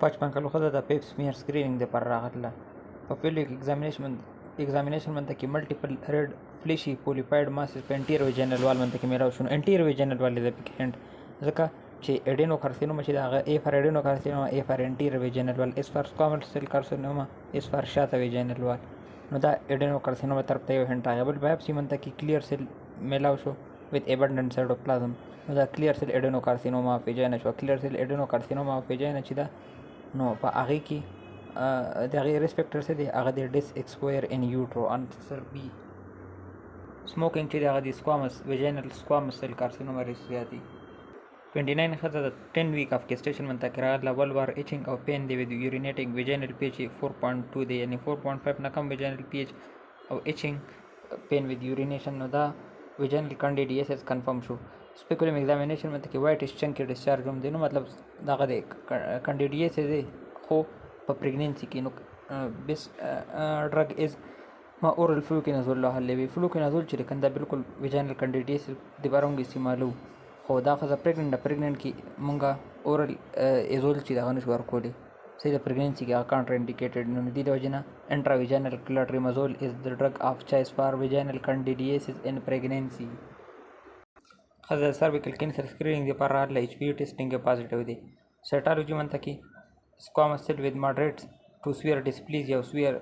55 کالو ښځه د پیپ سمیر سکرینینګ دپاره راغله. په فیلډ ایگزامینیشن منته کې ملټیپل ریډ فلیشي پولیپاید ماسز په انټیر ویجنل وال منته کې میلاو شو. انټیر ویجنل وال د پکې هند ځکه چې اډینو کارسینوما چې د هغه ای فار اډینو کارسینوما، ای فار انټیر ویجنل وال، اس فار سکوامل سیل کارسینوما، اس فار شاته ویجنل وال. نو دا اډینو کارسینوما طرف ته یو هند راغی. بل بایپسي منته کې کلیر سیل میلاو شو with abundant cytoplasm. نو دا کلیر سیل اډینو کارسینوما اف ویجینا شو. کلیر سیل اډینو کارسینوما اف ویجینا چې دا نو په هغې کې د هغې ریسپیکټر څه دی، هغه دی ډس ایکسپویر ان یوټرو. انسر بي سموکینګ چې دی هغه دی سکوامس ویجینل سکوامس سیل کارسینوما ریسک زیاتي. 29 ښځه د 10 ویک اف gestation منته کې راغله. ولوار ایچنګ او پین دی with urinating vaginal pH 4.2 دی، یعنی 4.5 نه کم vaginal pH او ایچنګ پین with urination. نو دا vaginal candidiasis کنفرم شو. سپیکولم ایگزامینیشن منته کې وایټ چنکی ډسچارج هم دی. نو مطلب دغه دی candidiasis دی خو په پریګنینسي کې. نو بیسټ ډرګ از ما اورل فلوکینازول له حل وی. فلوکینازول چې کنده بالکل ویجنل candidiasis د بارونګ استعمالو، خو دا ښځه پریګننټ کې مونږه اورل ایزول چې دغه نشو ورکولی صحیح د پریګنینسي کې هغه کانټرا انډیکیټډ. نو دې د وجې نه انټرا ویجنل کلټریمازول از د ډرګ آف چایس فار ویجنل candidiasis ان پریګنینسي. ښځه د سرویکل کینسر سکرینینګ دپاره راغله. ایچ پي وي ټیسټینګ یې پازیټیو دی. سایټالوجي منته کې سکوامس سیل وید ماډریټ ټو سویر ډسپلیزیا او سویر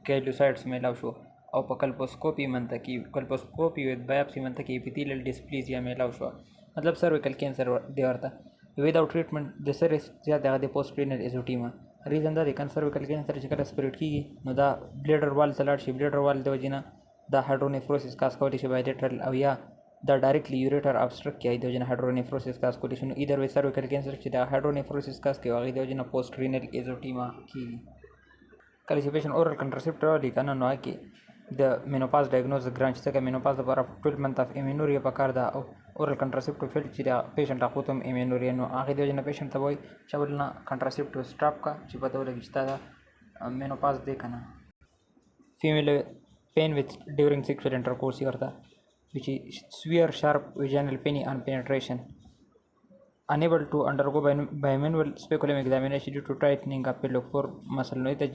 کیلوسایډس میلاو شو. او په کلپوسکوپي منته کې کلپوسکوپي وید بایپسي منته کې اپیتیلیل ډسپلیزیا میلاو شو. مطلب سرویکل کینسر دی ورته. ویداوټ ټریټمنټ د سر زیات هغه د پوسټ پرینل ایزوټیما. ریزن دا دی سرویکل کینسر چې کله سپریډ کېږي نو دا بلیډر وال ته لاړ شي. بلیډر وال د وجې نه دا هایډرونیفروسس کاز کولی شي بایلیټرل او یا دا ډایرکټلی یوریټر ابسټرکټ کوي د وجې نه هایډرونیفروسس کاز کولی شي. نو ایدر وی سرویکل کینسر چې دا هایډرونیفروسس کاز کوي هغې د وجې نه پوسټ رینل ایزوټیما کېږي. کله چې پیشنټ اورل کنټراسیپټ راولي که نه نو هغه کې د مینوپاز ډایګنوز ګران چې ځکه مینوپاز لپاره 12 منت اف ایمینوریا پکار ده او اورل کنټراسیپټو فیلډ چې د پیشنټ هغو ته هم ایمینوریا. نو هغې د وجې نه پیشنټ ته وایي چې اول نه کنټراسیپټو سټاپ کا چې پته ولګي چې تا دا مینوپاز دی که نه. فیمیل پین وث ډیورنګ سیکشوال انټرکورس یې ورته which is severe sharp vaginal pain on penetration, unable to undergo bimanual speculum examination due to tightening of pelvic floor muscle. No, it's a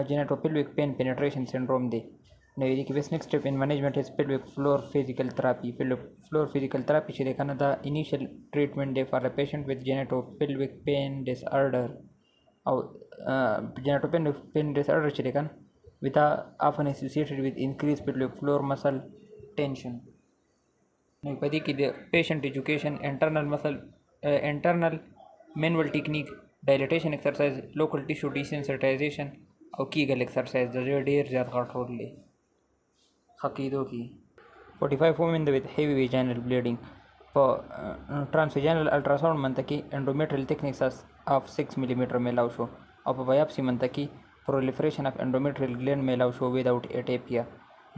genitopelvic pain penetration syndrome دی. نو دې کې best next step in management is pelvic floor physical therapy. pelvic floor physical therapy چې دی کنه دا initial treatment دی for a patient with genitopelvic pain disorder او genitopelvic pain disorder چې دی کنه with often associated with increased pelvic floor muscle tension. نو په دې کې د پیشنټ ایجوکیشن، انټرنل مینول ټیکنیک، ډایلیټیشن ایکسرسایز، لوکل ټیشو ډیسنسټایزیشن او کیګل ایکسرسایز د دې ډېر زیات غټ رول دی ښه کېدو کې. 45 وومن د ویت هیوي ویجینل بلیډینګ په ټرانسویجینل الټراساؤنډ منته کې انډومیټریل تھکنیس اف 6 ملي میټر میلاو شو او په بایپسي منته کې پرولیفریشن اف انډومیټریل گلینډ میلاو شو وداوټ ایټیپیا.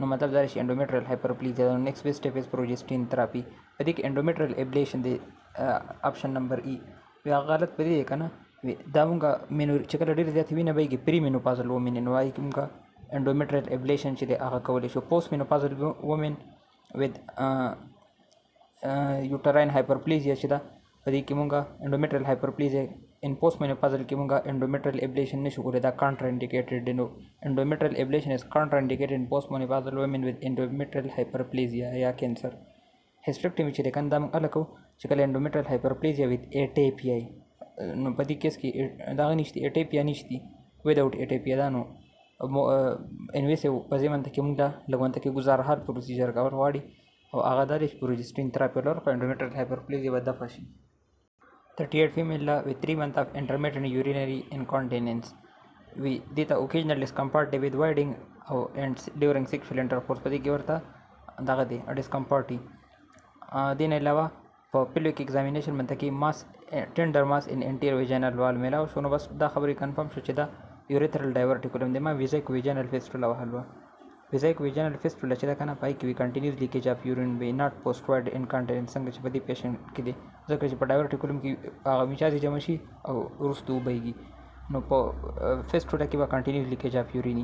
نو مطلب دا چې انډومیټریل هایپرپلیزیا. نیکسٹ بیسٹ سټیپ از پروجسټین تھراپي. په دې کې انډومیټریل ایبلیشن دی آپشن نمبر ای. بیا غلط په دې که نه دا مونږه چې کله ډېر زیات وینه بهیږي پري مینوپازل وومن نو هغې کې مونږه انډومیټریل ایبلیشن چې دی هغه کولی شو. پوسټ مینوپازل وومن ود یوټراین هایپرپلیزیا چې ده په دې کې مونږه انډومیټریل هایپرپلیزیا ان پوسٹ مینوپازل کې مونږه انډومیټریل ایبلیشن نشو کولی. دا کانټرا انډیکیټډ دی. نو انډومیټریل ایبلیشن از کانټرا انډیکیټډ ان پوسٹ مینوپازل وومن ود انډومیټریل هایپرپلیزیا یا کینسر. هیسټریکټمي چې دی کنه دا مونږ هله کوو چې کله انډومیټریل هایپرپلیزیا ود ایټیپیا نو په دې کیس کې دغه نشته ایټیپیا نشته وداوټ ایټیپیا دا نو انویسیو په دې منته کې مونږ دا لږ منته کې ګزارحال پروسیجر کول غواړي او هغه دا دی چې پروجسټین تھراپي ولرکړو انډومیټریل هایپرپلیزیا به دفع شي. 38 female with 3 months of intermittent urinary incontinence. We did occasional discomfort with voiding and during sexual intercourse. په دې کې ورته دغه دی ډسکمفورټ وي. دې نه علاوه په پیلویک ایگزامینیشن منته کې ماس ټینډر ماس ان انټیر ویجینل وال میلاو شو. نو بس دا خبرې کنفرم شو چې دا یوریترل ډایورټیکولم دی. ما ویزیک ویجینل فیسټولا وهل وه. ویزیک ویجینل فیسټولا چې ده که نه په هغې کې وي کنټینیوس لیکیج اف یورین وي ناټ پوسټ وایډ انکانټیننس څنګه چې په دې پیشنټ کې دی ځکه چې په ډایورټیکولم کې هغه میچازې جمع شي او وروسته وبهیږي. نو په فیسټولا کې به کنټینیوس لیکیج اف یورین.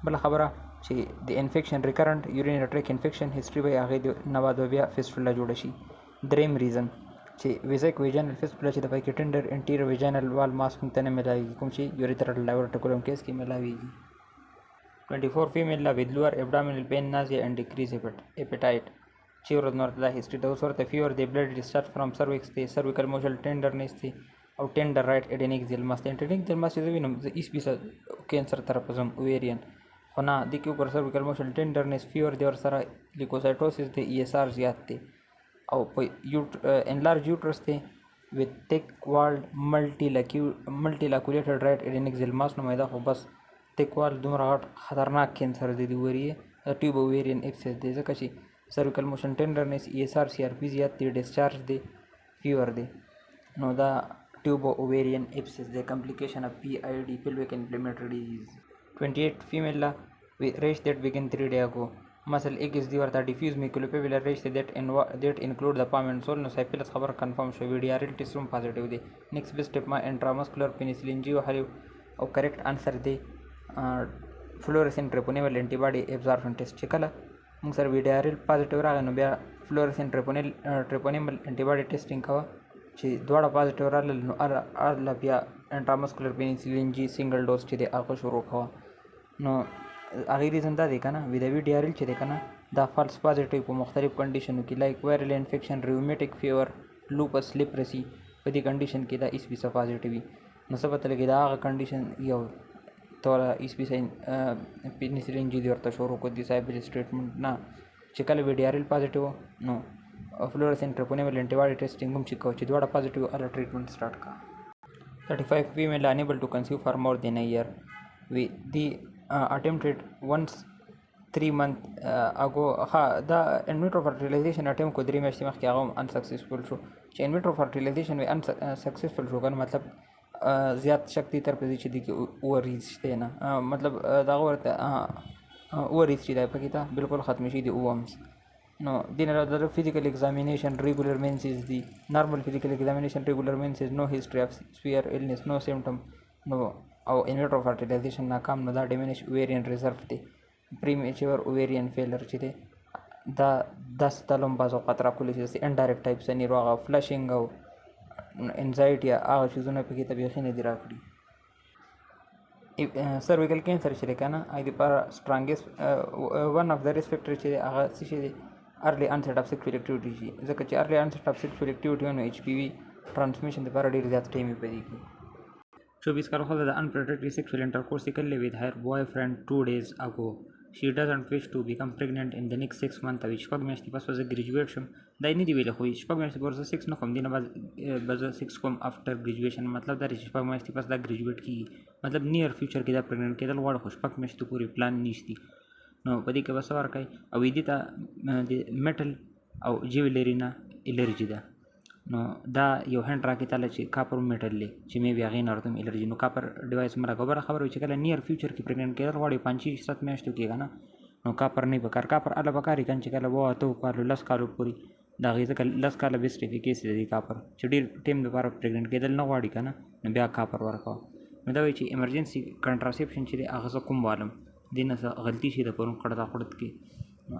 بله خبره چې د انفیکشن ریکرنټ یورینری ټریک انفیکشن هسټري به یې هغې نه بعد بیا فیسټولا جوړه شي. دریم ریزن چې ویزیک ویجنل فیسټولا چې د پکې ټینډر انټیریور ویجنل وال ماس موږ ته نه میلاویږي، کوم چې یوریترال ډایورټیکولم کیس کې میلاویږي. 24 female لا with lower abdominal pain, nausea and decreased appetite. چې ورځ نور دا هیستوري د اوس ورته فیور دی، بلډ ډیسچارج فرام سروکس دی، سرویکل موشل ټینډرنس دی او ټینډر رایټ اډینیکزیل ماس دی. اډینیکزیل ماس چې زه وینم زه ایس بیسه کینسر طرف ځم اوویرین، خو نه دې کې وګوره سرویکل موشل ټینډرنس فیور دی، ورسره لیکوسایټوسس دی، ای ایس آر زیات دی او په انلارج یوټرس دی with thick walled multiloculated right adnexal mass. نو دا خو بس thick walled دومره غټ خطرناک کینسر دی د وریې ټیوب اوویرین اپسس دی، ځکه چې سرویکل موشن ټینډرنس ای ایس آر سی آر پی زیات دی، ډیسچارج دی، فیور دی. نو دا ټیوب اوویرین اپسس دی. کمپلیکیشن اف پی آئی ډي pelvic inflammatory disease. 28 female لا rash that begin 3 days ago. muscle ache is the ورته diffuse maculopapular rash that include the palm and sole. نو سایفلس خبر کنفرم شو، ویډیارل ټیسټ هم پازیټیو دی. نیکست بیسټ سټپ ما انټرامسکولر پینیسیلین جی وهلو او کریکټ انسر دی فلورسنت ټریپونیمل انټي باډي ابزاربشن ټیسټ. چې کله موږ سره ویډیارل پازیټیو راغی نو بیا فلورسنت ټریپونیمل انټي باډي ټیسټینګ کوه، چې دواړه پازیټیو راغلل نو ارله بیا انټرامسکولر پینیسیلین جی سنگل ډوز چې دی هغه شروع کوه. نو هغې ریزن دا دی که نه ویدوي ډیارل چې دی که نه دا فالس پازیټیو په مختلف کنډیشنو کې لایک وایرل انفیکشن، ریومیټک فیور، لوپس، لیپرسي، په دې کنډیشن کې دا ایس بیسه پازیټیو وي. نو څه پته لګي دا هغه کنډیشن یو توله ایس بیسه پینیسیلین جي دی ورته شروع کړو د سایفلس ټریټمنټ نه. چې کله ویډیارل پازیټیو نو فلورسنت ټریپونیمل انټي باډي ټیسټینګ هم چې کوو، چې دواړه پازیټیو هله ټریټمنټ سټارټ کړه. 35 female unable to conceive for more than a year. The attempted once 3 months ago. دا ان ویټرو فرټیلایزیشن اټیم کو 3 میاشتې مخکې هغه هم انسکسسفل شو. چې ان ویټرو فرټیلایزیشن وی انسکسسفل شو کنه مطلب زیات شکتی تر پدې چې دی کې اووریز شته نه، مطلب دا ورته اووریز چې دی پکې ته بالکل ختم شي دی اوومز. نو دین را فزیکل ایگزامینیشن ریګولر مینسز دی، نارمل فزیکل ایگزامینیشن ریګولر مینسز، نو هیستوري اف سویر ایلنس، نو سیمټم، نو او ان ویټرو فرټیلایزیشن ناکام. نو دا ډیمینش اوویرین ریزرف دی. پریمیچور اوویرین فیلر چې دی دا 10 تلم بعض اوقات راکولی چې انډایرکټ ټایپ سنی راغه فلشینګ او انزایټي هغه چیزونه پکې ته بیخي نه دي راکړي. سرویکل کینسر چې دی که نه هغې دپاره سټرانګېست ون اف د ریسک فیکټر چې دی هغه څه شی دی ارلی انسیټ اف سیکشوال اکټیویټي شي، ځکه چې ارلی انسیټ اف سیکشوال اکټیویټي نو ایچ پی وي ټرانسمیشن دپاره ډېر زیات ټایم یې په دې کې. 24 کاله ښځه د unprotected sexual intercourse کړی with her boyfriend 2 days ago. She doesn't wish to become pregnant in the next 6 months. او شپږ میاشتې پس زه ګریجویټ شم دا یې نه دي ویلی، خو شپږ میاشتې پس زه 6 نه کوم، دې نه به زه 6 کوم افټر ګریجویشن. مطلب دا دی چې شپږ میاشتې پس دا ګریجویټ کېږي، مطلب نیر فیوچر کې دا پریګننټ کېدل غواړي خو شپږ میاشتو پورې پلان نشتی. نو په دې کې به څه ورکوي او دې ته د میټل او جیولري نه الرجي ده. نو دا یو هند راکې تاله چې کاپر میټل دی چې مې بیا هغې نه ورته الرجي. نو کاپر ډیوایس مره خبره وي چې کله نیر فیوچر کې پریګننټ کېدل غواړي 5-7 میاشتو کې که نه نو کاپر نه پکار. کاپر اله پکار کنه چې کله 2 کالو 10 کالو پورې دا غي ځکه 10 کاله بیسټ افیکیسي دی کاپر چې ډیر ټیم لپاره پریګننټ کېدل نه غواړي کنه نو بیا کاپر ورکاو. نو دا وی چې ایمرجنسي کنټراسپشن چې هغه کوم والم دینه غلطي شي د پرون کړه خړت کې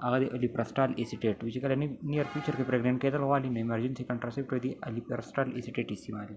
هغه الیپرسټال ایسیټیټ چې کله نیر فیوچر کې پریګننټ کېدل غواړي نو ایمرجنسي کنټراسپټیو دی الیپرسټال ایسیټیټ استعمالي.